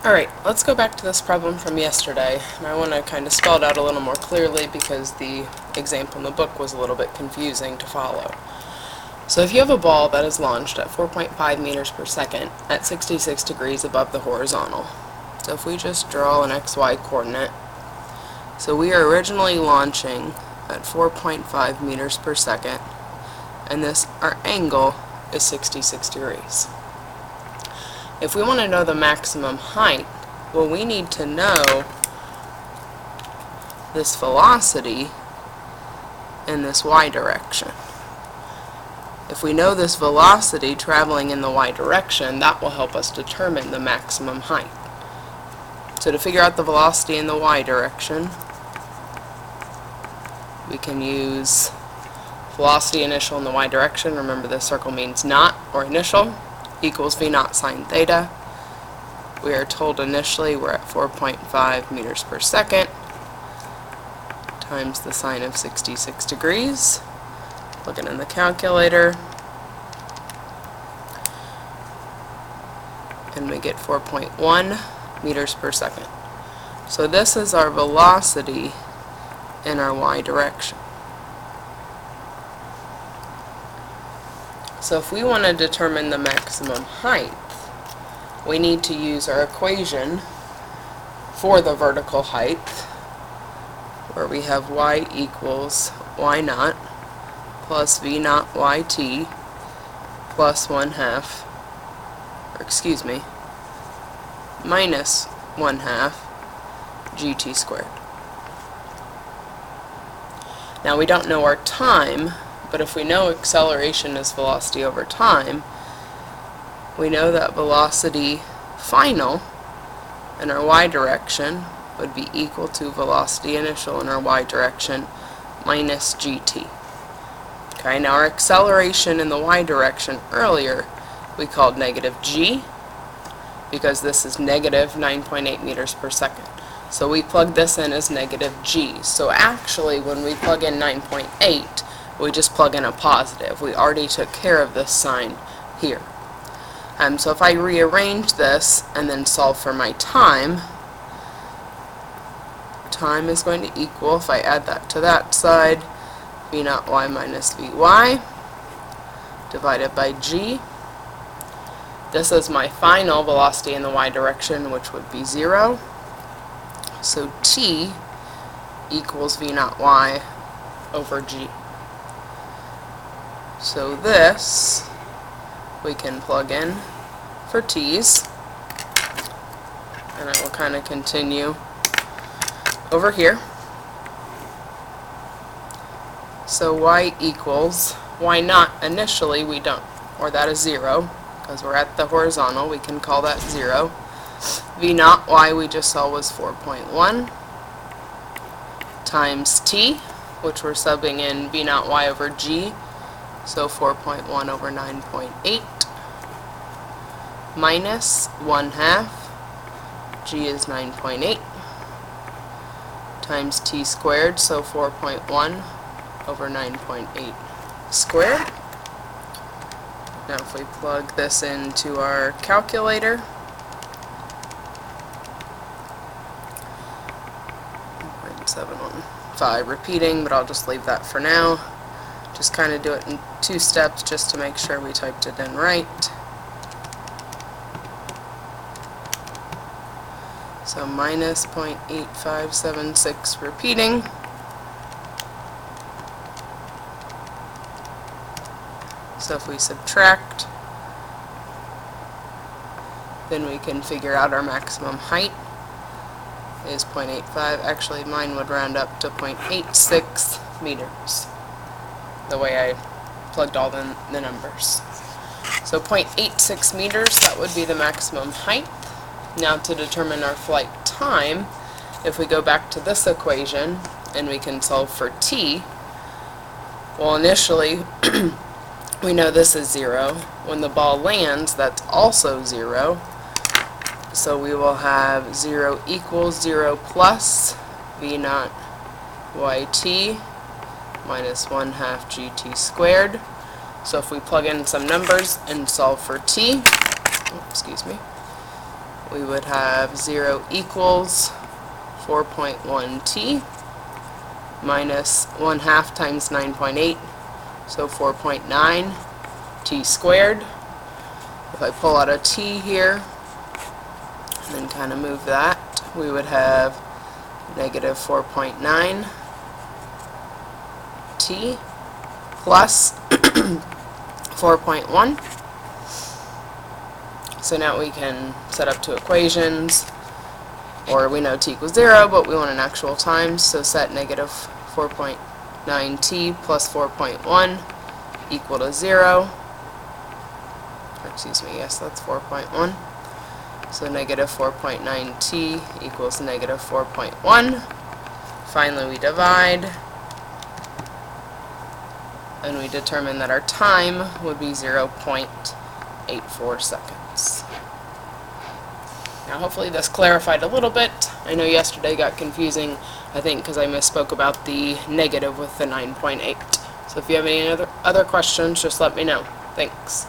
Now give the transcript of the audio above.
Alright, let's go back to this problem from yesterday, and I want to kind of spell it out a little more clearly because the example in the book was a little bit confusing to follow. So if you have a ball that is launched at 4.5 meters per second at 66 degrees above the horizontal. So if we just draw an XY coordinate, so we are originally launching at 4.5 meters per second, and our angle is 66 degrees. If we want to know the maximum height, well, we need to know this velocity in this y direction. If we know this velocity traveling in the y direction, that will help us determine the maximum height. So to figure out the velocity in the y direction, we can use velocity initial in the y direction. Remember, the circle means not, or initial, equals v naught sine theta. We are told initially we're at 4.5 meters per second times the sine of 66 degrees. Looking in the calculator, and we get 4.1 meters per second. So this is our velocity in our y direction. So if we want to determine the maximum height, we need to use our equation for the vertical height, where we have y equals y naught plus v naught yt plus minus 1/2 gt squared. Now we don't know our time, but if we know acceleration is velocity over time, we know that velocity final in our y direction would be equal to velocity initial in our y direction minus gt. Okay, now our acceleration in the y direction earlier we called negative g, because this is negative 9.8 meters per second. So we plug this in as negative g. So actually when we plug in 9.8, we just plug in a positive. We already took care of this sign here. So if I rearrange this and then solve for my time, time is going to equal, if I add that to that side, v naught y minus vy divided by g. This is my final velocity in the y direction, which would be 0. So t equals v naught y over g. So this we can plug in for t's, and I will kind of continue over here. So y equals y naught initially we don't, or that is 0, because we're at the horizontal, we can call that 0. V naught y we just saw was 4.1 times t, which we're subbing in v naught y over g, so 4.1 over 9.8 minus 1/2, g is 9.8, times t squared, so 4.1 over 9.8 squared. Now if we plug this into our calculator, 715 repeating, but I'll just leave that for now. Just kind of do it in 2 steps just to make sure we typed it in right. So minus 0.8576 repeating. So if we subtract, then we can figure out our maximum height is 0.85. Actually, mine would round up to 0.86 meters, the way I plugged all the numbers. So 0.86 meters, that would be the maximum height. Now to determine our flight time, if we go back to this equation and we can solve for t, well, initially we know this is 0. When the ball lands, that's also 0. So we will have 0 equals 0 plus v naught yt minus 1/2 gt squared. So if we plug in some numbers and solve for t, we would have 0 equals 4.1t minus 1/2 times 9.8, so 4.9 t squared. If I pull out a t here and then kind of move that, we would have negative 4.9 t plus 4.1. So now we can set up two equations, or we know t equals 0, but we want an actual time, so set negative 4.9t plus 4.1 equal to 0. Or excuse me, yes, that's 4.1. So negative 4.9t equals negative 4.1. Finally, we divide, and we determine that our time would be 0.84 seconds. Now hopefully this clarified a little bit. I know yesterday got confusing, I think because I misspoke about the negative with the 9.8. So if you have any other questions, just let me know. Thanks.